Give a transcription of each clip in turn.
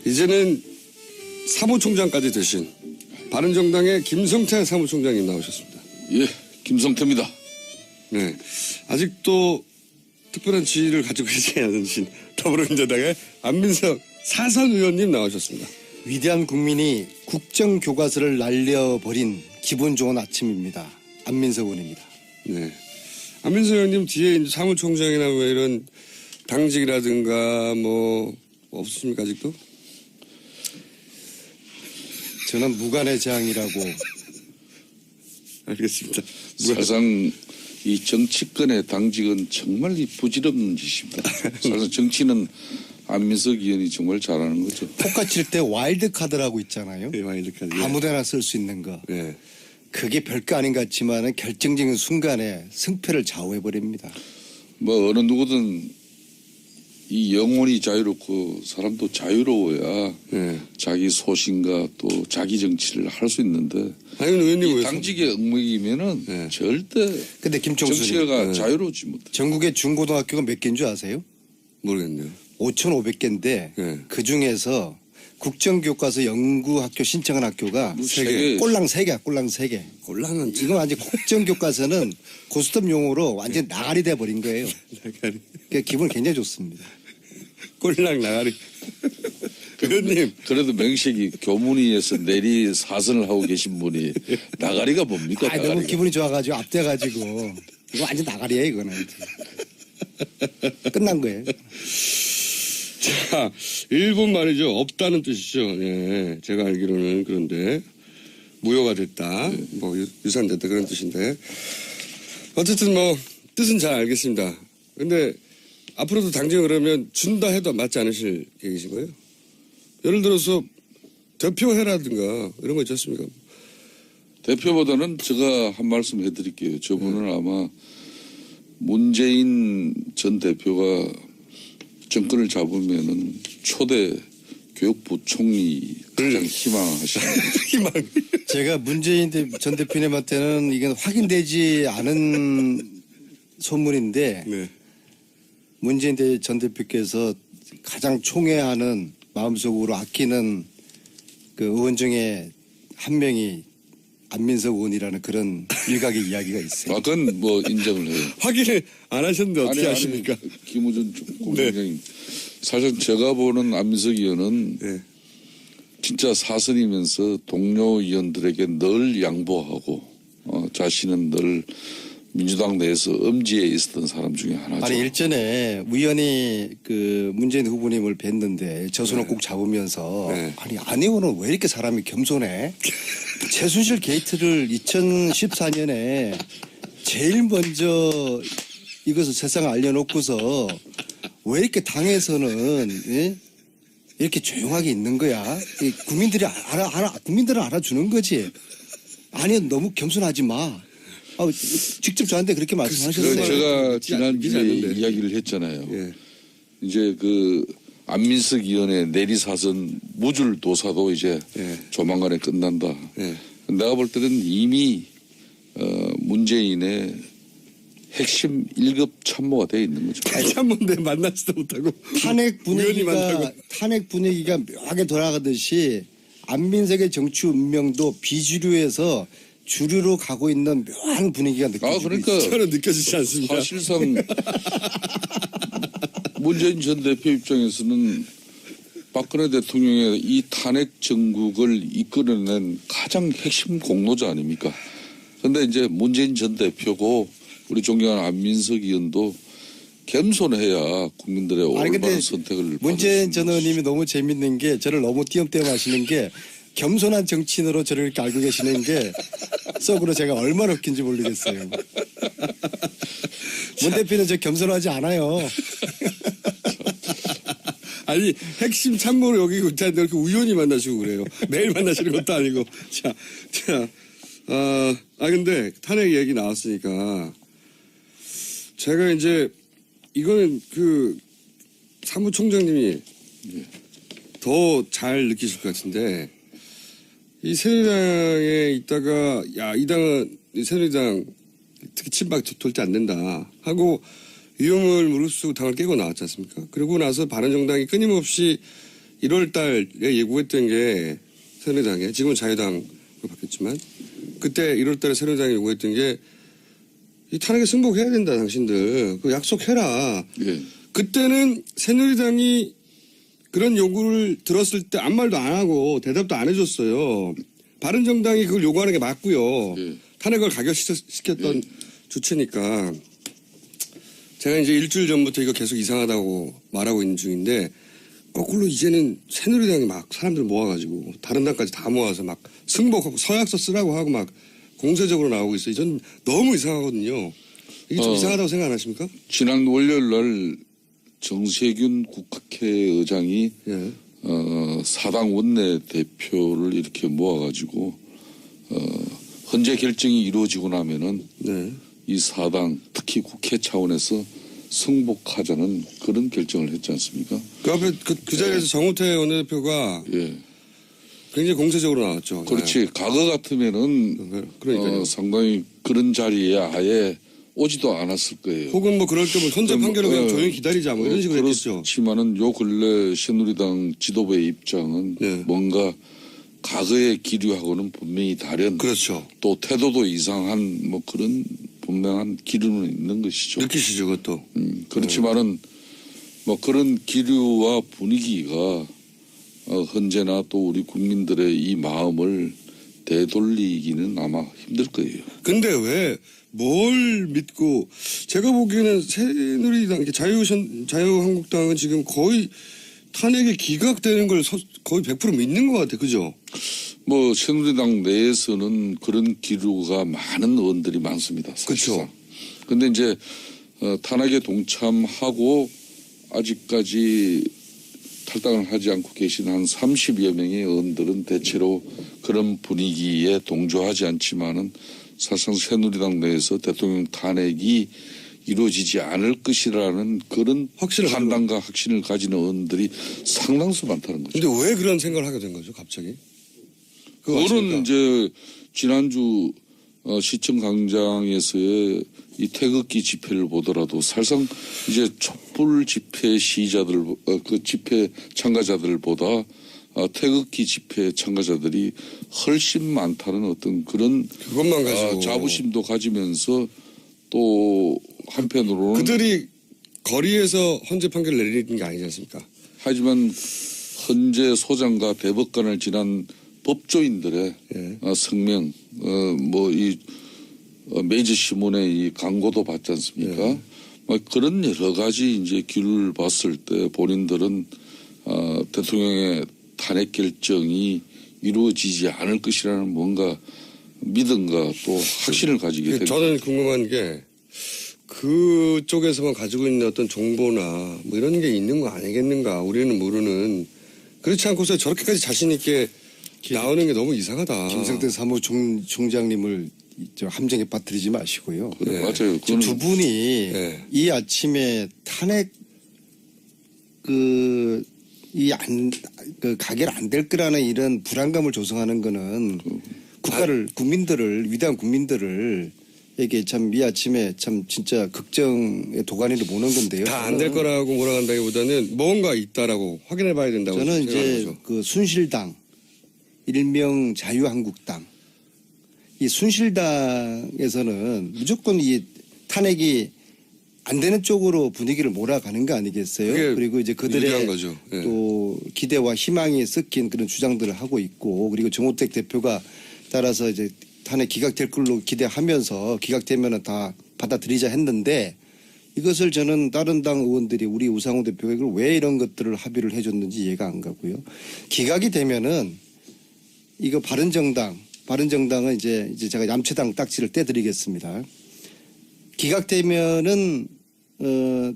이제는 사무총장까지 되신 바른정당의 김성태 사무총장님 나오셨습니다. 예, 김성태입니다. 네, 아직도 특별한 지위를 가지고 계시지 않으신 더불어민주당의 안민석 사선 의원님 나오셨습니다. 위대한 국민이 국정교과서를 날려버린 기분 좋은 아침입니다. 안민석 의원입니다. 네, 안민석 의원님 뒤에 이제 사무총장이나 뭐 이런 당직이라든가 뭐 없으십니까 아직도? 저는 무관의 재앙이라고. 알겠습니다. 사실상 이 정치권의 당직은 정말 이 부질없는 짓입니다. 사실 정치는 안민석 의원이 정말 잘하는 거죠. 포카 칠 때 와일드 카드라고 있잖아요. 네, 와일드카드. 아무데나 쓸 수 있는 거. 네. 그게 별거 아닌 것 같지만 결정적인 순간에 승패를 좌우해버립니다. 뭐 어느 누구든 이 영혼이 자유롭고 사람도 자유로워야 네. 자기 소신과 또 자기 정치를 할 수 있는데 아니 의원님 이 왜 당직의 얽매이면은 네. 절대 근데 김총수님, 정치가 자유롭지 못해. 전국의 중고등학교가 몇 개인 줄 아세요? 모르겠네요. 5,500개인데 네. 그중에서 국정교과서 연구학교 신청한 학교가 세 개. 꼴랑 3개야. 꼴랑 3개. 곤란한 이건 완전 국정교과서는 고스톱 용어로 완전 나가리 돼버린 거예요. 나가리. 그러니까 기분 굉장히 좋습니다. 꼴랑 나가리. 의원님. 그래도 명식이 교문위에서 내리 사선을 하고 계신 분이 나가리가 뭡니까? 아, 너무 나가리가. 기분이 좋아가지고 앞대가지고 이거 완전 나가리야 이거는. 끝난 거예요. 자, 일본 말이죠. 없다는 뜻이죠. 예, 제가 알기로는 그런데 무효가 됐다. 뭐 유산됐다 그런 뜻인데. 어쨌든 뭐 뜻은 잘 알겠습니다. 근데 앞으로도 당장 그러면 준다 해도 맞지 않으실 계획이신 거예요? 예를 들어서 대표회라든가 이런 거 있지 않습니까? 대표보다는 제가 한 말씀 해드릴게요. 저분은 아마 문재인 전 대표가 정권을 잡으면은 초대 교육부 총리 가장 희망하시는 희망. 제가 문재인 전 대표님한테는 이건 확인되지 않은 소문인데 네. 문재인 전 대표께서 가장 총애하는 마음속으로 아끼는 그 의원 중에 한 명이 안민석 의원이라는 그런 일각의 이야기가 있어요. 아, 그건 뭐 인정을 해요. 확인을 안 하셨는데 어떻게 아십니까? 김우준 공장장님. 사실 제가 보는 안민석 의원은 네. 진짜 사선이면서 동료 의원들에게 늘 양보하고 자신은 늘 민주당 내에서 엄지에 있었던 사람 중에 하나죠. 아니 일전에 우연히 그 문재인 후보님을 뵀는데 저 손을 꼭 잡으면서 네. 아니 안 의원은 왜 이렇게 사람이 겸손해? 최순실 게이트를 2014년에 제일 먼저 이것을 세상에 알려놓고서 왜 이렇게 당에서는 예? 이렇게 조용하게 있는 거야? 국민들이 국민들은 알아주는 거지. 아니 너무 겸손하지 마. 직접 저한테 그렇게 말씀하셨어요. 제가 지난주에 않는데. 이야기를 했잖아요. 예. 이제 그 안민석 의원의 내리사선 무줄도사도 이제 예. 조만간에 끝난다. 예. 내가 볼 때는 이미 문재인의 핵심 1급 참모가 되어 있는 거죠. 참모인데 만나지도 못하고 탄핵 우연히 만나고. 분위기가 묘하게 돌아가듯이 안민석의 정치 운명도 비주류에서 주류로 가고 있는 묘한 분위기가 느껴지고 그러니까 있어요. 저는 느껴지지 않습니다. 사실상 문재인 전 대표 입장에서는 박근혜 대통령의 이 탄핵 정국을 이끌어낸 가장 핵심 공로자 아닙니까? 그런데 이제 문재인 전 대표고 우리 존경하는 안민석 의원도 겸손해야 국민들의 올바른 선택을 문재인 전 의원님이 너무 재밌는 게 저를 너무 띄엄띄엄 하시는 게 겸손한 정치인으로 저를 이렇게 알고 계시는 게 속으로 제가 얼마나 웃긴지 모르겠어요. 문 대표는 저 겸손하지 않아요. 아니 핵심 참모를 여기 있다는데 이렇게 우연히 만나시고 그래요. 매일 만나시는 것도 아니고. 근데 탄핵 얘기 나왔으니까 제가 이제 이거는 그 사무총장님이 더 잘 느끼실 것 같은데 이 새누리당에 있다가 이 당은 새누리당 특히 친박 절대 안 된다 하고 위험을 무릅쓰고 당을 깨고 나왔지 않습니까? 그러고 나서 바른정당이 끊임없이 1월 달에 예고했던 게 새누리당에 지금은 자유당으로 바뀌었지만 그때 1월 달에 새누리당이 요구했던 게 이 탄핵에 승복해야 된다 당신들 그 약속해라. 예. 그때는 새누리당이 그런 요구를 들었을 때 아무 말도 안 하고 대답도 안 해줬어요. 바른정당이 그걸 요구하는 게 맞고요. 예. 탄핵을 가결시켰던 주체니까 제가 이제 일주일 전부터 이거 계속 이상하다고 말하고 있는 중인데 거꾸로 이제는 새누리당이 막 사람들 모아가지고 다른 당까지 다 모아서 막 승복하고 서약서 쓰라고 하고 막 공세적으로 나오고 있어요. 전 너무 이상하거든요. 이게 좀 이상하다고 생각 안 하십니까? 지난 월요일 날 정세균 국회의장이 예. 사당 원내대표를 이렇게 모아가지고 헌재 결정이 이루어지고 나면은 네. 이 사당 특히 국회 차원에서 승복하자는 그런 결정을 했지 않습니까? 그 앞에 그 자리에서 정우택 원내대표가 예. 굉장히 공세적으로 나왔죠. 그렇지. 과거 같으면은 그러니까요. 상당히 그런 자리에 아예 오지도 않았을 거예요. 혹은 뭐 그럴 때 뭐 현재 판결을 그냥 조용히 기다리자 뭐 이런 식으로 했겠죠. 그렇지만은 요 근래 새누리당 지도부의 입장은 네. 뭔가 과거의 기류하고는 분명히 다른 그렇죠. 또 태도도 이상한 뭐 그런 분명한 기류는 있는 것이죠. 느끼시죠, 그것도. 그렇지만은 뭐 그런 기류와 분위기가 현재나 또 우리 국민들의 이 마음을 되돌리기는 아마 힘들 거예요. 근데 왜 뭘 믿고 제가 보기에는 새누리당 자유한국당은 지금 거의 탄핵이 기각되는 걸 거의 100% 믿는 것 같아, 그죠? 뭐 새누리당 내에서는 그런 기류가 많은 의원들이 많습니다. 그렇죠. 그런데 이제 탄핵에 동참하고 아직까지 탈당을 하지 않고 계신 한 30여 명의 의원들은 대체로 그런 분위기에 동조하지 않지만은 사실상 새누리당 내에서 대통령 탄핵이 이루어지지 않을 것이라는 그런 판단과 확신을 가지는 의원들이 상당수 많다는 거죠. 근데 왜 그런 생각을 하게 된 거죠, 갑자기? 그거는 이제 지난주 시청 광장에서의 이 태극기 집회를 보더라도 사실상 이제 촛불 집회 시위자들 그 집회 참가자들보다 태극기 집회 참가자들이 훨씬 많다는 어떤 그런 그것만 가지고 자부심도 가지면서 또 한편으로는 그들이 거리에서 헌재 판결을 내리는 게 아니지 않습니까? 하지만 헌재 소장과 대법관을 지난 법조인들의 예. 성명, 뭐 이 메이저 신문의 이 광고도 봤지 않습니까? 예. 뭐 그런 여러 가지 이제 길을 봤을 때 본인들은 대통령의 탄핵 결정이 이루어지지 않을 것이라는 뭔가 믿음과 또 확신을 가지게 됩니다. 저는 궁금한 게 그쪽에서만 가지고 있는 어떤 정보나 뭐 이런 게 있는 거 아니겠는가 우리는 모르는 그렇지 않고서 저렇게까지 자신 있게 나오는 게 너무 이상하다. 김성태 사무총장님을 함정에 빠뜨리지 마시고요. 그래, 맞아요. 지금 두 분이 네. 이 아침에 탄핵 가결 안 될 거라는 이런 불안감을 조성하는 거는 국민들을 위대한 국민들을 이게 참 이 아침에 참 진짜 극정의 도가니를 모는 건데요. 다 안 될 거라고 몰아간다기보다는 뭔가 있다라고 확인해 봐야 된다고 저는 생각하는 이제 거죠. 그 순실당 일명 자유한국당 이 순실당에서는 무조건 이 탄핵이 안 되는 쪽으로 분위기를 몰아가는 거 아니겠어요? 그리고 이제 유리한 그들의 거죠. 예. 또 기대와 희망이 섞인 그런 주장들을 하고 있고 그리고 정우택 대표가 따라서 이제 탄핵 기각될 걸로 기대하면서 기각되면은 다 받아들이자 했는데 이것을 저는 다른 당 의원들이 우리 우상호 대표가 이걸 왜 이런 것들을 합의를 해줬는지 이해가 안 가고요. 기각이 되면은 이거 바른정당은 이제 제가 얌체당 딱지를 떼드리겠습니다. 기각되면은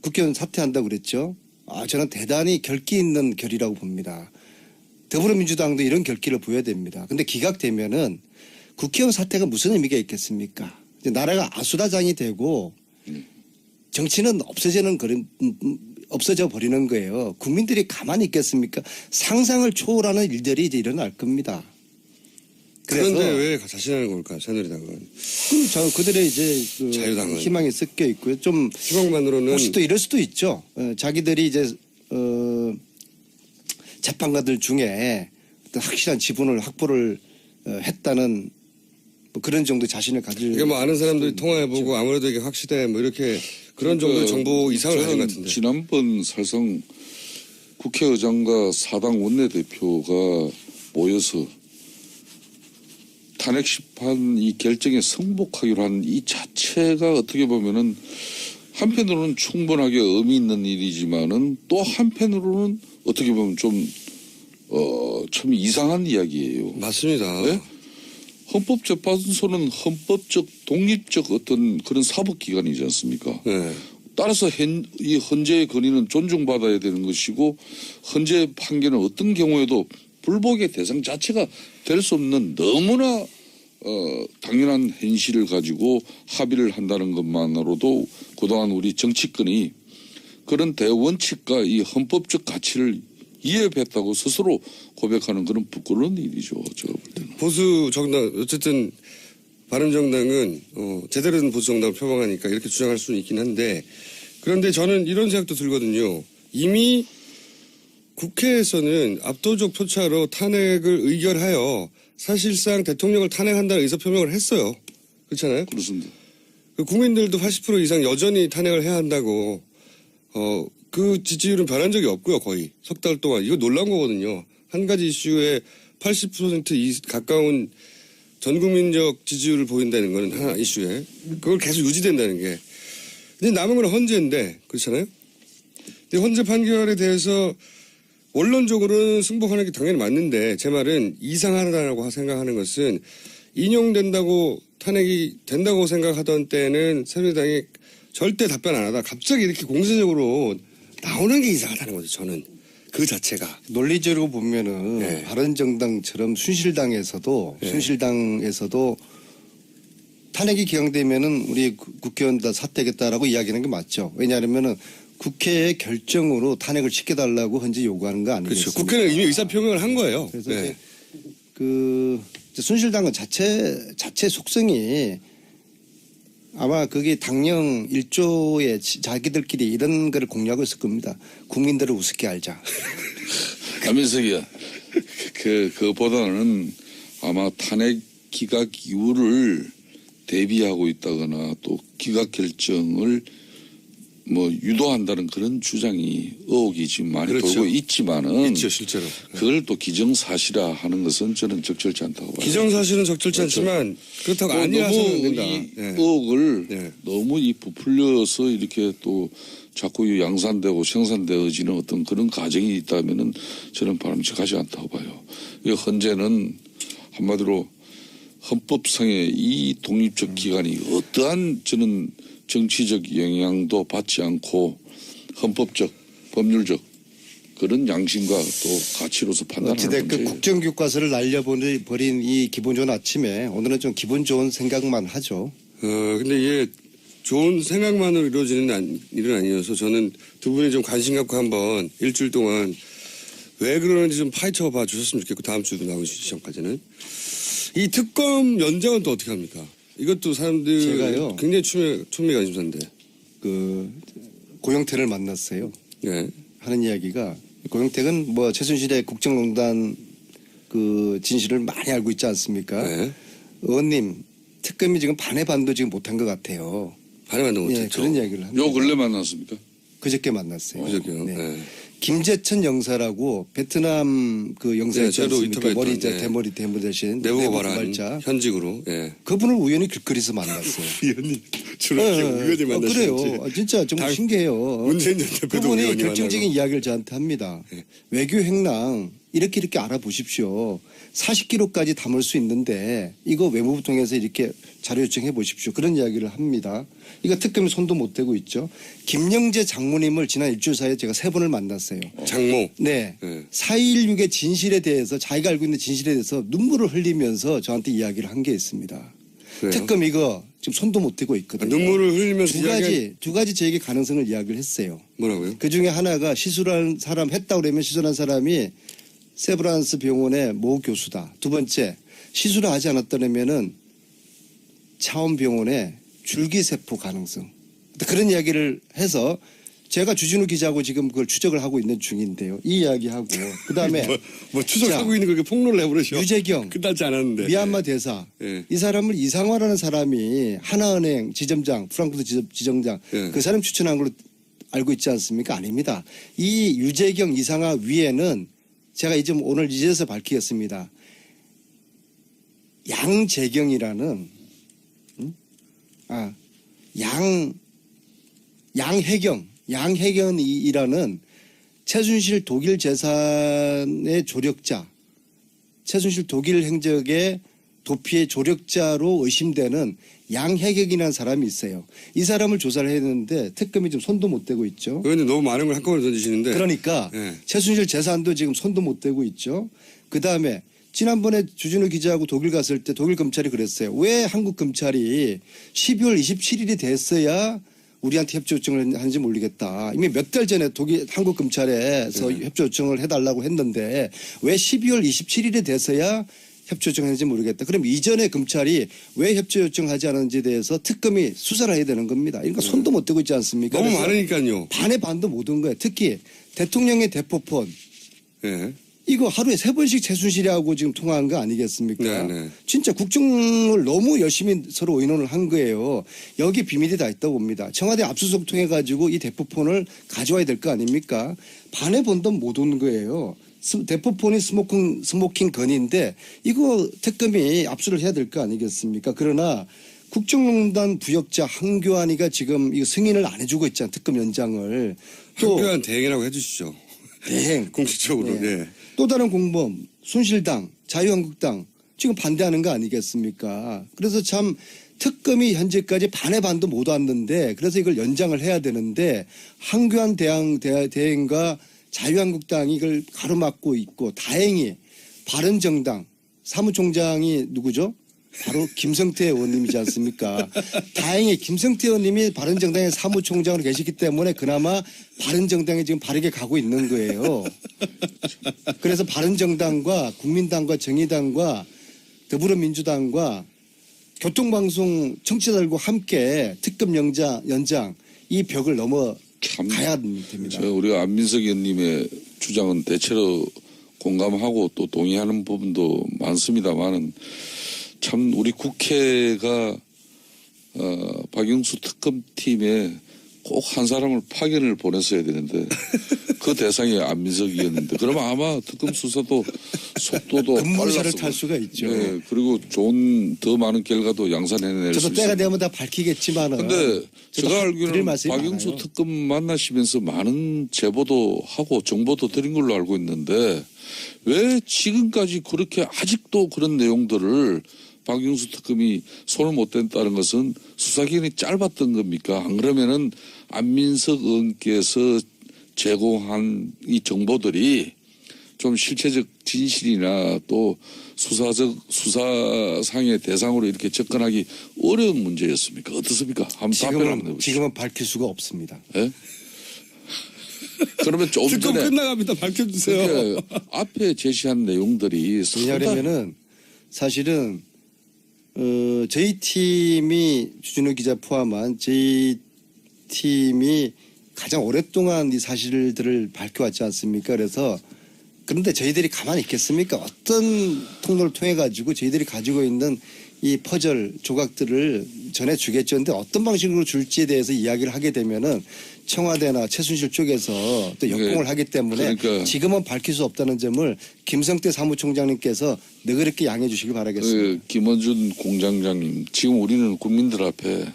국회의원 사퇴한다고 그랬죠. 저는 대단히 결기 있는 결이라고 봅니다. 더불어민주당도 이런 결기를 보여야 됩니다. 근데 기각되면은 국회의원 사퇴가 무슨 의미가 있겠습니까? 이제 나라가 아수라장이 되고 정치는 없어져 버리는 거예요. 국민들이 가만히 있겠습니까? 상상을 초월하는 일들이 이제 일어날 겁니다. 그런데 왜 자신하는 걸까 새누리당은? 그럼 그들의 이제 자유당은 희망이 섞여 있고요. 좀 희망만으로는 혹시 또 이럴 수도 있죠. 자기들이 이제 재판관들 중에 어떤 확실한 지분을 확보를 했다는 뭐 그런 정도 자신을 가질. 이게 뭐 아는 사람들이 통화해보고 아무래도 이게 확실해 뭐 이렇게 그런 정도의 정보 이상을 가진 것 저는 같은데. 지난번 사실상 국회의장과 사당 원내대표가 모여서 탄핵 심판 이 결정에 승복하기로 한 이 자체가 어떻게 보면은 한편으로는 충분하게 의미 있는 일이지만은 또 한편으로는 어떻게 보면 참 이상한 이야기예요. 맞습니다. 네? 헌법재판소는 헌법적 독립적 어떤 그런 사법기관이지 않습니까? 네. 따라서 이 헌재의 권위는 존중받아야 되는 것이고 헌재 판결은 어떤 경우에도 불복의 대상 자체가 될 수 없는 너무나 당연한 현실을 가지고 합의를 한다는 것만으로도 그동안 우리 정치권이 그런 대원칙과 이 헌법적 가치를 이해했다고 스스로 고백하는 그런 부끄러운 일이죠. 제가 볼 때는. 보수 정당 어쨌든 바른정당은 제대로 된 보수 정당을 표방하니까 이렇게 주장할 수는 있긴 한데 그런데 저는 이런 생각도 들거든요. 이미 국회에서는 압도적 표차로 탄핵을 의결하여 사실상 대통령을 탄핵한다는 의사표명을 했어요. 그렇잖아요. 그렇습니다. 국민들도 80% 이상 여전히 탄핵을 해야 한다고 그 지지율은 변한 적이 없고요. 거의 석 달 동안. 이거 놀라운 거거든요. 한 가지 이슈에 80% 가까운 전국민적 지지율을 보인다는 거는 하나 이슈에 그걸 계속 유지된다는 게. 근데 남은 건 헌재인데 그렇잖아요. 근데 헌재 판결에 대해서 원론적으로는 승복하는 게 당연히 맞는데 제 말은 이상하다라고 생각하는 것은 인용된다고 탄핵이 된다고 생각하던 때는 새누리당이 절대 답변 안 하다 갑자기 이렇게 공세적으로 나오는 게 이상하다는 거죠. 저는 그 자체가. 논리적으로 보면은 네. 바른정당처럼 순실당에서도 네. 순실당에서도 탄핵이 기각되면은 우리 국회의원 다 사퇴하겠다라고 이야기하는 게 맞죠. 왜냐하면은 국회의 결정으로 탄핵을 시켜달라고 현재 요구하는 거 그렇죠. 아니겠습니까? 국회는 이미 의사표명을 한 거예요. 그래서 네. 이제 그 순실당은 자체 속성이 아마 그게 당령 1조에 자기들끼리 이런 거를 공유하고 있을 겁니다. 국민들을 우습게 알자. 안민석이야. 그보다는 아마 탄핵 기각 이후를 대비하고 있다거나 또 기각 결정을 뭐 유도한다는 그런 주장이 의혹이 지금 많이 그렇죠. 돌고 있지만은 있죠, 실제로. 그걸 또 기정사실화 하는 것은 저는 적절치 않다고 봐요. 기정사실은 적절치 않지만 그렇다고 또 아니라서는 안 너무 된다. 이 네. 의혹을 네. 너무 이 부풀려서 이렇게 또 자꾸 이 양산되고 생산되어지는 어떤 그런 과정이 있다면은 저는 바람직하지 않다고 봐요. 이 헌재는 한마디로 헌법상의 이 독립적 기관이 어떠한 저는 정치적 영향도 받지 않고 헌법적, 법률적 그런 양심과 또 가치로서 판단하는 어찌됐든 문제예요. 국정교과서를 날려버린 이 기분 좋은 아침에 오늘은 좀 기분 좋은 생각만 하죠. 근데 이게 좋은 생각만으로 이루어지는 일은 아니어서 저는 두 분이 좀 관심 갖고 한번 일주일 동안 왜 그러는지 좀 파헤쳐 봐 주셨으면 좋겠고 다음 주도 나오기 시점까지는. 이 특검 연장은 또 어떻게 합니까? 이것도 사람들 제가요. 굉장히 촉매 관심사인데. 그 고영태를 만났어요. 예. 하는 이야기가 고영택은 뭐 최순실의 국정농단 그 진실을 많이 알고 있지 않습니까? 네. 의원님 특검이 지금 반의 반도 지금 못한 것 같아요. 반에 만든 예, 못했죠. 그런 이야기를 합니다. 요 근래 만났습니까? 그저께 만났어요. 그저께요. 네. 네. 김재천 영사라고 베트남 그 영사 네, 있지 저도 않습니까? 인터뷰했던, 머리 네. 대머리 대신 내부 고발한 고발자. 현직으로. 예. 그분을 우연히 길거리에서 만났어요. 위원님 저렇게 우연히 만나시는지. 그래요. 진짜 정말 신기해요. 문재인 전 대표도 그분이 우연히 결정적인 만나고. 이야기를 저한테 합니다. 네. 외교 행랑 이렇게 알아보십시오. 40kg까지 담을 수 있는데 이거 외무부 통해서 이렇게 자료 요청해 보십시오. 그런 이야기를 합니다. 이거 특검이 손도 못 대고 있죠. 김영재 장모님을 지난 일주일 사이에 제가 3번을 만났어요. 장모. 네. 네. 4.16의 진실에 대해서 자기가 알고 있는 진실에 대해서 눈물을 흘리면서 저한테 이야기를 한 게 있습니다. 그래요? 특검 이거 지금 손도 못 대고 있거든요. 눈물을 흘리면서 두 가지 저에게 가능성을 이야기를 했어요. 뭐라고요? 그 중에 하나가 시술한 사람 했다고 그러면 시술한 사람이 세브란스 병원의 모 교수다. 두 번째 시술을 하지 않았다면은 차원 병원의 줄기세포 가능성. 그런 이야기를 해서 제가 주진우 기자하고 지금 그걸 추적을 하고 있는 중인데요. 이 이야기하고 그다음에 뭐 추적하고 자, 있는 걸 이렇게 폭로를 해버리셔. 유재경 끝나지 않았는데. 미얀마 대사 예. 이 사람을 이상화라는 사람이 하나은행 지점장 프랑크푸르트 지점장 예. 그 사람 추천한 걸로 알고 있지 않습니까? 아닙니다. 이 유재경 이상화 위에는 제가 이제 오늘 이제서 밝히겠습니다. 양재경이라는 양혜경이라는 최순실 독일 재산의 조력자, 최순실 독일 행적의 도피의 조력자로 의심되는 양혜경이라는 사람이 있어요. 이 사람을 조사를 했는데 특검이 지금 손도 못 대고 있죠. 의원님 너무 많은 걸 한꺼번에 던지시는데. 그러니까 예. 최순실 재산도 지금 손도 못 대고 있죠. 그다음에 지난번에 주진우 기자하고 독일 갔을 때 독일 검찰이 그랬어요. 왜 한국 검찰이 12월 27일이 됐어야 우리한테 협조 요청을 하는지 모르겠다. 이미 몇 달 전에 한국 검찰에서 협조 요청을 해달라고 했는데 왜 12월 27일이 돼서야 협조 요청했는지 모르겠다. 그럼 이전에 검찰이 왜 협조 요청하지 않았는지에 대해서 특검이 수사를 해야 되는 겁니다. 그러니까 손도 못 대고 있지 않습니까? 너무 그래서 많으니까요. 반의 반도 못 온 거예요. 특히 대통령의 대포폰 예. 이거 하루에 3번씩 최순실이하고 지금 통화한 거 아니겠습니까? 네. 진짜 국정을 너무 열심히 서로 의논을 한 거예요. 여기 비밀이 다 있다고 봅니다. 청와대 압수수색 통해 가지고 이 대포폰을 가져와야 될 거 아닙니까? 반의 반도 못 온 거예요. 대포폰이 스모킹 건인데 이거 특검이 압수를 해야 될 거 아니겠습니까? 그러나 국정농단 부역자 한교안이가 지금 이거 승인을 안 해주고 있잖아요. 특검 연장을. 또 한교안 대행이라고 해주시죠. 대행. 공식적으로. 네. 예. 또 다른 공범 순실당 자유한국당 지금 반대하는 거 아니겠습니까? 그래서 참 특검이 현재까지 반의 반도 못 왔는데 그래서 이걸 연장을 해야 되는데 한교안 대행과 자유한국당이 이걸 가로막고 있고 다행히 바른정당 사무총장이 누구죠? 바로 김성태 의원님이지 않습니까? 다행히 김성태 의원님이 바른정당의 사무총장으로 계시기 때문에 그나마 바른정당이 지금 바르게 가고 있는 거예요. 그래서 바른정당과 국민당과 정의당과 더불어민주당과 교통방송 청취자들과 함께 특검 연장 이 벽을 넘어 가야 됩니다. 우리가 안민석 의원님의 주장은 대체로 공감하고 또 동의하는 부분도 많습니다만은 참 우리 국회가 박영수 특검팀에 꼭 한 사람을 파견을 보냈어야 되는데 그 대상이 안민석 의원인데 그러면 아마 특검 수사도 속도도 급무사를 빨랐을 탈 수가 있죠. 네, 그리고 좋은 더 많은 결과도 양산해낼 수 저도 있어요. 때가 되면 다 밝히겠지만은. 근데 제가 알기로는 박영수 많아요. 특검 만나시면서 많은 제보도 하고 정보도 드린 걸로 알고 있는데 왜 지금까지 그렇게 아직도 그런 내용들을 박영수 특검이 손을 못 댔다는 것은 수사기간이 짧았던 겁니까? 안 그러면은 안민석 의원께서 제공한 이 정보들이 좀 실체적 진실이나 또 수사상의 대상으로 이렇게 접근하기 어려운 문제였습니까? 어떻습니까? 한번 답변을 한번 해보시죠. 지금은 밝힐 수가 없습니다. 예? 그러면 조금 특검 전에 끝나갑니다. 밝혀주세요. 그렇게 앞에 제시한 내용들이 왜냐하면은 사실은 저희 팀이 주진우 기자 포함한 저희 팀이 가장 오랫동안 이 사실들을 밝혀왔지 않습니까? 그래서 그런데 저희들이 가만히 있겠습니까? 어떤 통로를 통해 가지고 저희들이 가지고 있는 이 퍼즐 조각들을 전해주겠죠. 근데 어떤 방식으로 줄지에 대해서 이야기를 하게 되면은 청와대나 최순실 쪽에서 또 역공을 하기 때문에 그러니까 지금은 밝힐 수 없다는 점을 김성태 사무총장님께서 너그럽게 양해해 주시기 바라겠습니다. 김원준 공장장님, 지금 우리는 국민들 앞에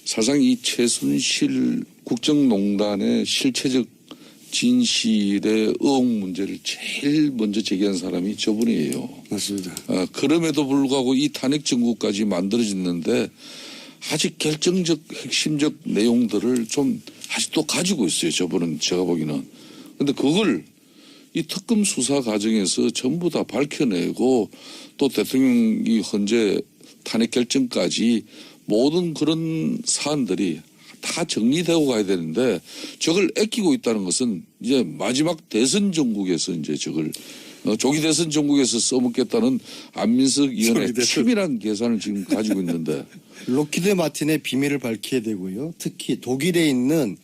사실상 이 최순실 국정농단의 실체적 진실의 의혹 문제를 제일 먼저 제기한 사람이 저분이에요. 맞습니다. 그럼에도 불구하고 이 탄핵 정국까지 만들어졌는데 아직 결정적 핵심적 내용들을 좀 아직도 가지고 있어요. 저분은 제가 보기에는. 그런데 그걸 이 특검 수사 과정에서 전부 다 밝혀내고 또 대통령이 현재 탄핵 결정까지 모든 그런 사안들이 다 정리되고 가야 되는데 저걸 아끼고 있다는 것은 이제 마지막 대선 정국에서 이제 저걸 조기 대선 정국에서 써먹겠다는 안민석 의원의 치밀한 계산을 지금 가지고 있는데 로키드 마틴의 비밀을 밝혀야 되고요. 특히 독일에 있는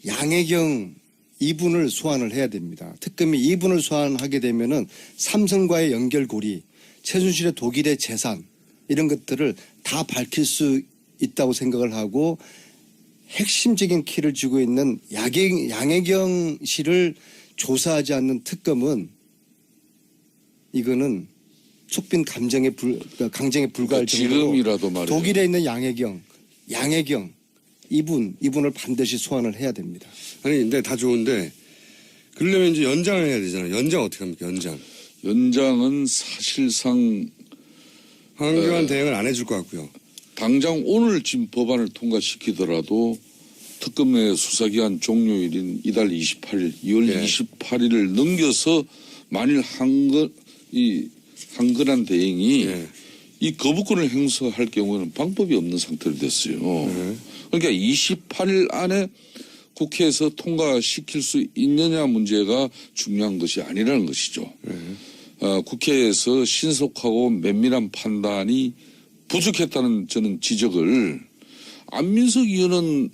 양해경 이분을 소환을 해야 됩니다. 특검이 이분을 소환하게 되면은 삼성과의 연결고리, 최순실의 독일의 재산 이런 것들을 다 밝힐 수 있다고 생각을 하고 핵심적인 키를 쥐고 있는 양해경 씨를 조사하지 않는 특검은 이거는 속빈 강정에 불과할 정도로 지금이라도 말이에요. 독일에 있는 양해경 이분을 반드시 소환을 해야 됩니다. 아니 근데 다 좋은데 그러려면 이제 연장을 해야 되잖아요. 연장 어떻게 합니까? 연장은 사실상 황교안 대행을 안 해줄 것 같고요. 당장 오늘 지금 법안을 통과시키더라도 특검의 수사기한 종료일인 이달 28일, 2월 예. 28일을 넘겨서 만일 한건한 대행이 예. 이 거부권을 행사할 경우에는 방법이 없는 상태로 됐어요. 그러니까 28일 안에 국회에서 통과시킬 수 있느냐 문제가 중요한 것이 아니라는 것이죠. 국회에서 신속하고 면밀한 판단이 부족했다는 저는 지적을 안민석 의원은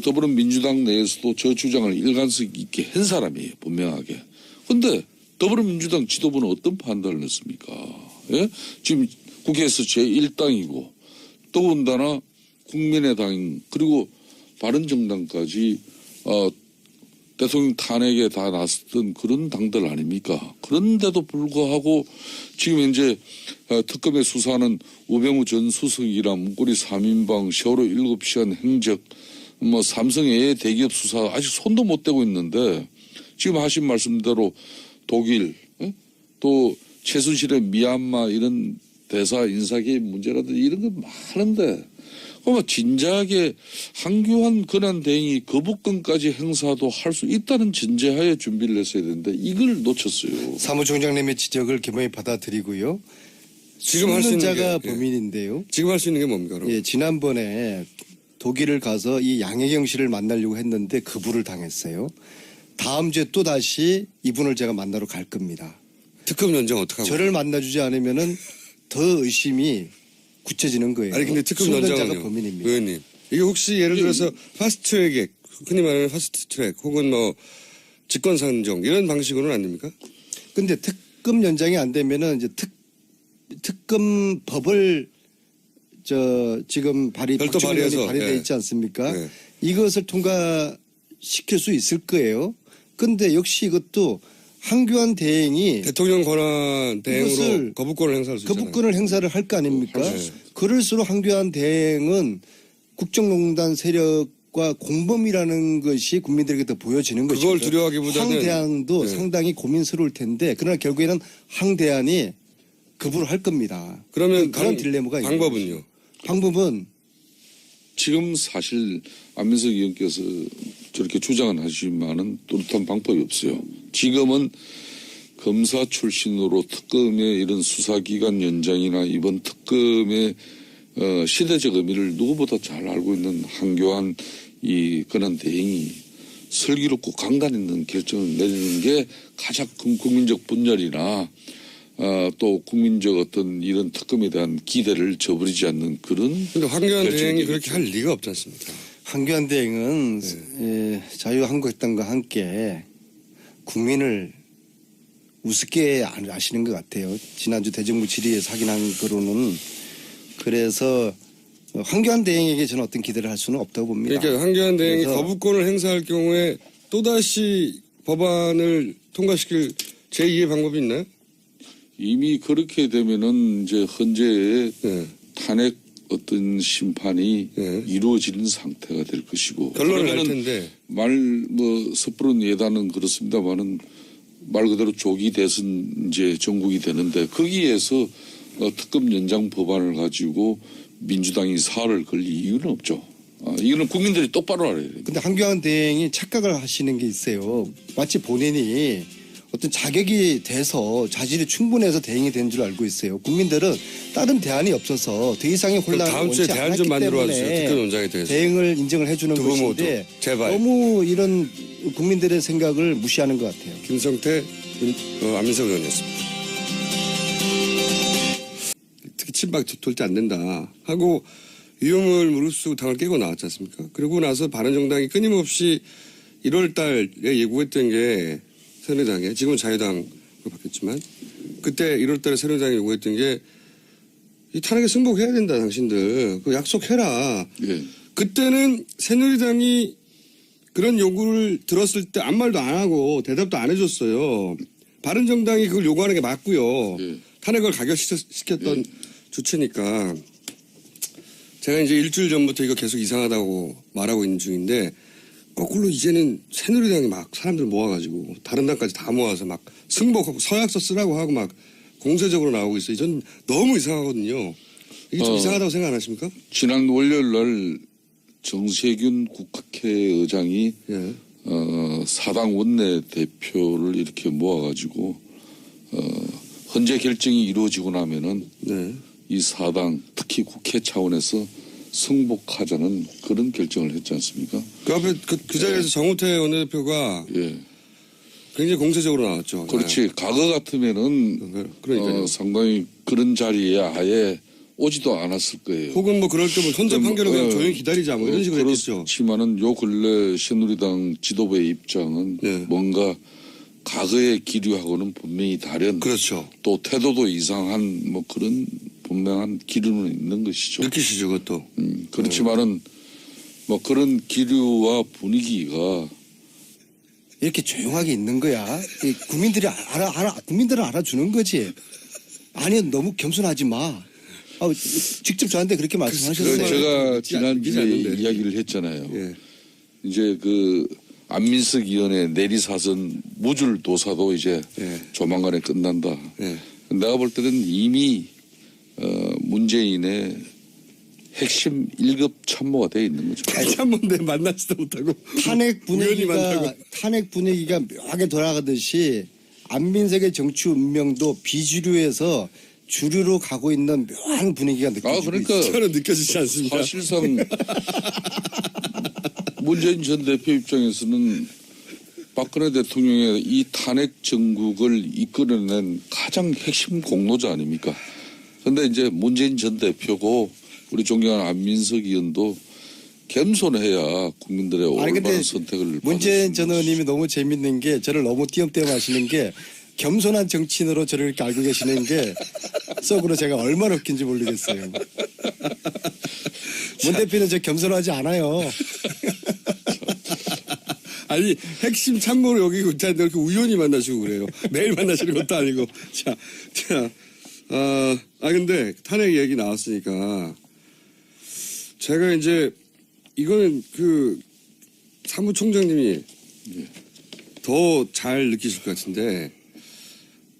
더불어민주당 내에서도 저 주장을 일관성 있게 한 사람이에요. 분명하게. 그런데 더불어민주당 지도부는 어떤 판단을 했습니까? 예? 지금 국회에서 제1당이고 더군다나 국민의당 그리고 바른정당까지 대통령 탄핵에 다 나섰던 그런 당들 아닙니까? 그런데도 불구하고 지금 현재 특검의 수사는 우병우 전 수석이랑 문고리 3인방, 세월호 7시간 행적, 뭐 삼성의 대기업 수사 아직 손도 못 대고 있는데 지금 하신 말씀대로 독일 또 최순실의 미얀마 이런 대사 인사계의 문제라든지 이런 거 많은데 그러면 진작에 한교안 권한 대행이 거부권까지 행사도 할 수 있다는 전제하에 준비를 했어야 되는데 이걸 놓쳤어요. 사무총장님의 지적을 기본히 받아들이고요. 지금 할 수 있는 자가 게, 범인인데요. 지금 할 수 있는 게 뭡니까? 그럼? 예, 지난번에 독일을 가서 이 양해경 씨를 만나려고 했는데 거부를 당했어요. 다음 주에 또 다시 이분을 제가 만나러 갈 겁니다. 특검 연장 어떻게 하고? 저를 만나주지 않으면은 더 의심이 굳혀지는 거예요. 아니 근데 특검 수감자가 연장은요, 범인입니다. 의원님. 이게 혹시 예를 들어서 파스트트랙에 흔히 말하는 파스트트랙 혹은 뭐 직권상정 이런 방식으로는 안 됩니까? 근데 특검 연장이 안 되면은 이제 특검 법을 지금 별도 박주민 의원이 발의해서, 발의돼 예. 있지 않습니까? 예. 이것을 통과시킬 수 있을 거예요. 근데 역시 이것도 한교안 대행이 대통령 권한 대행으로 이것을 거부권을 행사할 수 있잖아요. 거부권을 행사를 할 거 아닙니까? 할수 있습니다. 그럴수록 한교안 대행은 국정농단 세력과 공범이라는 것이 국민들에게 더 보여지는 것이죠. 그걸 두려워하기보다는- 황 대안도 네. 상당히 고민스러울 텐데 그러나 결국에는 황 대안이 거부를 할 겁니다. 그러면 그런 딜레마가 있는 방법은요? 거죠. 방법은 지금 사실 안민석 의원께서 저렇게 주장은 하시지만은 뚜렷한 방법이 없어요. 지금은 검사 출신으로 특검의 이런 수사기관 연장이나 이번 특검의 시대적 의미를 누구보다 잘 알고 있는 한교안 이 권한 대행이 슬기롭고 강단 있는 결정을 내리는 게 가장 큰 국민적 분열이나 또 국민적 어떤 이런 특검에 대한 기대를 저버리지 않는 그런. 근데 황교안 결정이 대행이 되겠죠. 그렇게 할 리가 없지 않습니까? 한교안 대행은 자유한국당과 함께 국민을 우습게 아시는 것 같아요. 지난주 대정부 질의에서 확인한 거로는. 그래서 황교안 대행에게 저는 어떤 기대를 할 수는 없다고 봅니다. 그러니까 황교안 대행이 그래서 거부권을 행사할 경우에 또다시 법안을 통과시킬 제2의 방법이 있나요? 이미 그렇게 되면은 이제 현재의 네. 탄핵 어떤 심판이 네. 이루어지는 상태가 될 것이고. 결론을 낼 그러면은 텐데. 섣부른 예단은 그렇습니다만은 말 그대로 조기 대선 이제 전국이 되는데 거기에서 특검 연장 법안을 가지고 민주당이 사활을 걸릴 이유는 없죠. 이거는 국민들이 똑바로 알아야 돼요. 근데 한교안 대행이 착각을 하시는 게 있어요. 마치 본인이 어떤 자격이 돼서 자질이 충분해서 대행이 된 줄 알고 있어요. 국민들은 다른 대안이 없어서 더 이상의 그럼 혼란을 다음 주에 원치 대안 좀 않았기 만들어 와주세요. 때문에 특검 연장에 대해서. 대행을 인정을 해주는 두 분 모두. 것인데 제발. 너무 이런 국민들의 생각을 무시하는 것 같아요. 김성태, 안민석 의원이었습니다. 특히 친박 돌지 않는다 하고 위험을 무릅쓰고 당을 깨고 나왔지 않습니까? 그러고 나서 바른정당이 끊임없이 1월 달에 예고했던 게 새누리당에, 지금은 자유당으로 바뀌었지만, 그때 1월 달에 새누리당이 요구했던 게 이 탄핵에 승복해야 된다, 당신들. 그 약속해라. 예. 그때는 새누리당이 그런 요구를 들었을 때 아무 말도 안 하고 대답도 안 해줬어요. 바른정당이 그걸 요구하는 게 맞고요. 예. 탄핵을 가결시켰던 주체니까. 제가 이제 일주일 전부터 이거 계속 이상하다고 말하고 있는 중인데, 거꾸로 이제는 새누리당이 막 사람들 모아가지고 다른 당까지 다 모아서 막 승복하고 서약서 쓰라고 하고 막 공세적으로 나오고 있어요. 전 너무 이상하거든요. 이게 좀 이상하다고 생각 안 하십니까? 지난 월요일 날 정세균 국회의장이 예. 사당 원내대표를 이렇게 모아가지고 헌재 결정이 이루어지고 나면은 네. 이 사당 특히 국회 차원에서 승복하자는 그런 결정을 했지 않습니까? 그 앞에 그 자리에서 정우택 원내대표가 예. 굉장히 공세적으로 나왔죠. 그렇지. 과거 같으면은 그러니까요. 상당히 그런 자리에 아예 오지도 않았을 거예요. 혹은 뭐 그럴 때면 헌재 판결을 그냥 조용히 기다리자 뭐 이런 식으로 했겠죠. 그렇지만은 요 근래 새누리당 지도부의 입장은 네. 뭔가 과거의 기류하고는 분명히 다른 그렇죠. 또 태도도 이상한 뭐 그런 분명한 기류는 있는 것이죠. 느끼시죠, 그것도. 그렇지만은 뭐 그런 기류와 분위기가 이렇게 조용하게 있는 거야. 이 국민들이 국민들은 알아주는 거지. 아니, 너무 겸손하지 마. 직접 저한테 그렇게 말씀하셨어요. 제가 믿지 지난주에 않는데. 이야기를 했잖아요. 예. 이제 그 안민석 의원의 내리사선 무줄도사도 이제 예. 조만간에 끝난다. 예. 내가 볼 때는 이미 문재인의 핵심 1급 참모가 돼 있는 거죠. 참모인데 만나지도 못하고 탄핵 우연히 만나고. 분위기가 묘하게 돌아가듯이 안민석의 정치 운명도 비주류에서 주류로 가고 있는 묘한 분위기가 느껴지고 그러니까 있어요. 저는 느껴지지 않습니다. 사실상 문재인 전 대표 입장에서는 박근혜 대통령의 이 탄핵 정국을 이끌어낸 가장 핵심 공로자 아닙니까? 그런데 이제 문재인 전 대표고 우리 존경하는 안민석 의원도 겸손해야 국민들의 올바른 선택을 문재인 받을 수 전 있는 의원님이 너무 재밌는 게 저를 너무 띄엄띄엄 하시는 게 겸손한 정치인으로 저를 이렇게 알고 계시는 게 속으로 제가 얼마나 웃긴지 모르겠어요. 문 대표는 저 겸손하지 않아요. 아니 핵심 참모를 여기고 있다는데 이렇게 우연히 만나시고 그래요. 매일 만나시는 것도 아니고. 근데 탄핵 얘기 나왔으니까 제가 이제 이거는 그 사무총장님이 더 잘 느끼실 것 같은데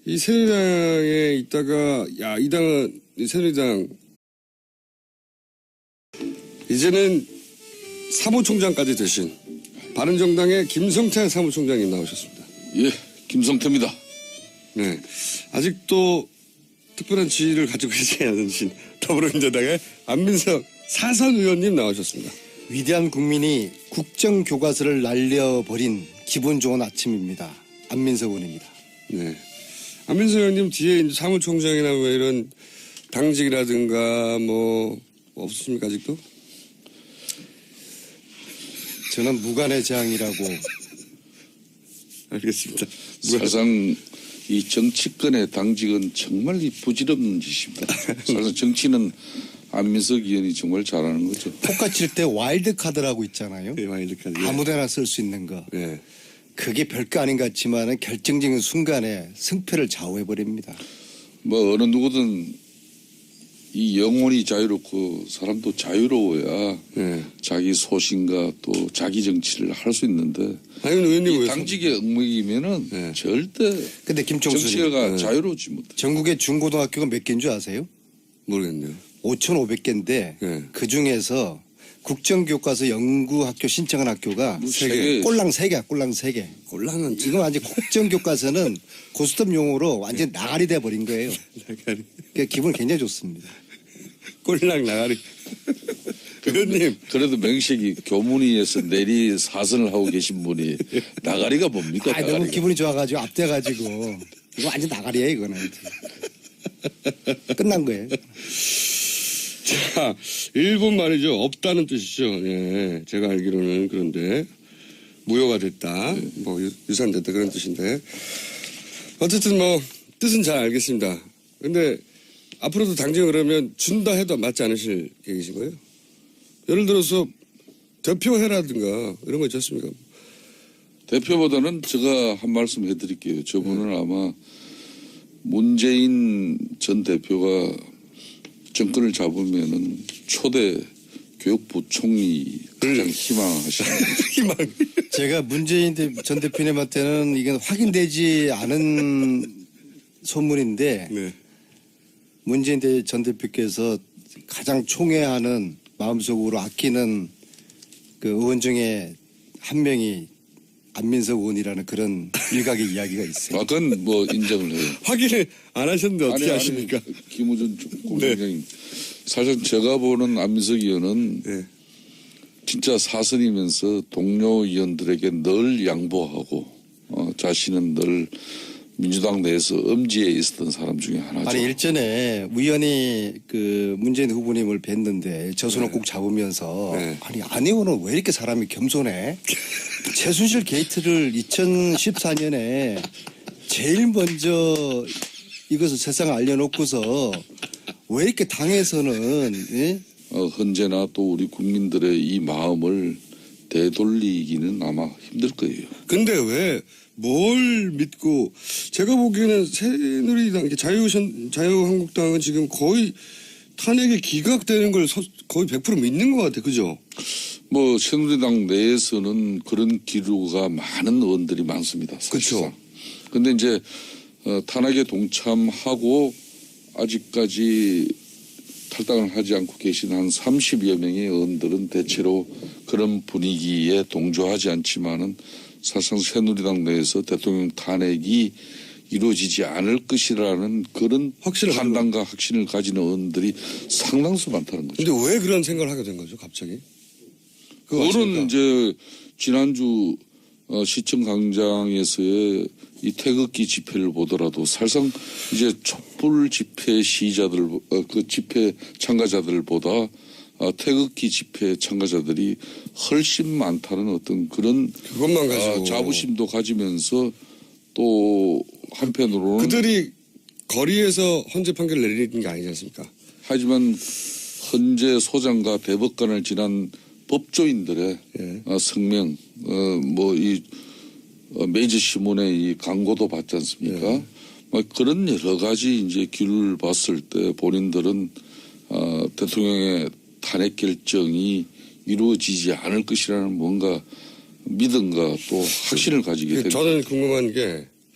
이 새누리당에 있다가 이 당은 이 새누리당 이제는 사무총장까지 되신 바른정당의 김성태 사무총장님 나오셨습니다. 예, 김성태입니다. 네. 아직도 특별한 지위를 가지고 계시지 않으신 더불어민주당의 안민석 사선 의원님 나오셨습니다. 위대한 국민이 국정교과서를 날려버린 기분 좋은 아침입니다. 안민석 의원입니다. 네. 안민석 의원님 뒤에 이제 사무총장이나 뭐 이런 당직이라든가 뭐 없습니까 아직도? 저는 무관의 재앙이라고. 알겠습니다. 사실상 이 정치권의 당직은 정말 이 부질없는 짓입니다. 사실 정치는 안민석 의원이 정말 잘하는 거죠. 포카 칠 때 와일드 카드라고 있잖아요. 네, 와일드카드. 아무데나 쓸 수 있는 거. 네. 그게 별거 아닌 것 같지만 결정적인 순간에 승패를 좌우해버립니다. 뭐 어느 누구든 이 영혼이 자유롭고 사람도 자유로워야 네. 자기 소신과 또 자기 정치를 할 수 있는데 아니 의원님 이 왜 당직의 얽매이면은 네. 절대 근데 김총수님, 정치가 자유롭지 못해. 전국의 중고등학교가 몇 개인 줄 아세요? 모르겠네요. 5,500개인데 네. 그 중에서 국정교과서 연구학교 신청한 학교가 세 개. 꼴랑 3개야, 꼴랑 3개. 꼴랑은 지금 완전 국정교과서는 고스톱 용어로 완전 나가리 돼버린 거예요. 나가리. 그러니까 기분 굉장히 좋습니다. 꼴랑 나가리. 의원님. 그래도 명식이 교문위에서 내리 사선을 하고 계신 분이 나가리가 뭡니까? 너무 나가리가. 기분이 좋아가지고 앞대가지고 이거 완전 나가리예요, 이거는. 끝난 거예요. 자, 일본 말이죠. 없다는 뜻이죠. 예, 제가 알기로는 그런데 무효가 됐다. 뭐 유산됐다 그런 뜻인데 어쨌든 뭐 뜻은 잘 알겠습니다. 근데 앞으로도 당장 그러면 준다 해도 맞지 않으실 계획이신 거예요? 예를 들어서 대표회라든가 이런 거 있지 않습니까? 대표보다는 제가 한 말씀 해드릴게요. 저분은 아마 문재인 전 대표가 정권을 잡으면은 초대 교육부총리 가장 희망하시는 희망. 제가 문재인 전 대표님한테는 이건 확인되지 않은 소문인데 네. 문재인 전 대표께서 가장 총애하는 마음속으로 아끼는 그 의원 중에 한 명이 안민석 의원이라는 그런 일각의 이야기가 있어요. 아, 그건 뭐 인정을 해요. 확인을 안 하셨는데 어떻게 아십니까? 김우준 공장장님. 사실 제가 보는 안민석 의원은 네. 진짜 사선이면서 동료 의원들에게 늘 양보하고 자신은 늘 민주당 내에서 엄지에 있었던 사람 중에 하나죠. 아니 일전에 우연히 그 문재인 후보님을 뵀는데 저손을 꼭 잡으면서 네. 아니 안 의원은 왜 이렇게 사람이 겸손해? 최순실 게이트를 2014년에 제일 먼저 이것을 세상에 알려놓고서 왜 이렇게 당에서는 예? 언제나 또 우리 국민들의 이 마음을 되돌리기는 아마 힘들 거예요. 근데 왜 뭘 믿고 제가 보기에는 새누리당 자유한국당은 지금 거의 탄핵에 기각되는 걸 거의 100% 믿는 것 같아. 그죠? 뭐 새누리당 내에서는 그런 기류가 많은 의원들이 많습니다. 그렇죠. 그런데 이제 탄핵에 동참하고 아직까지 탈당을 하지 않고 계신 한 30여 명의 의원들은 대체로 그런 분위기에 동조하지 않지만은 사실상 새누리당 내에서 대통령 탄핵이 이루어지지 않을 것이라는 그런 판단과 확신을 가지는 의원들이 상당수 많다는 거죠. 근데 왜 그런 생각을 하게 된 거죠, 갑자기? 그거는 이제 지난주 시청 광장에서의 이 태극기 집회를 보더라도 사실상 이제 촛불 집회 시위자들, 그 집회 참가자들보다 태극기 집회 참가자들이 훨씬 많다는 어떤 그런 그것만 가지고 자부심도 가지면서 또 한편으로는 그들이 거리에서 헌재 판결을 내리는 게 아니지 않습니까? 하지만 헌재 소장과 대법관을 지난 법조인들의 예. 성명, 뭐 이 메이저 신문의 이 광고도 받지 않습니까? 예. 뭐 그런 여러 가지 이제 길을 봤을 때 본인들은 대통령의 탄핵 결정이 이루어지지 않을 것이라는 뭔가 믿음과 또 확신을 가지게 됩니다. 저는 궁금한 게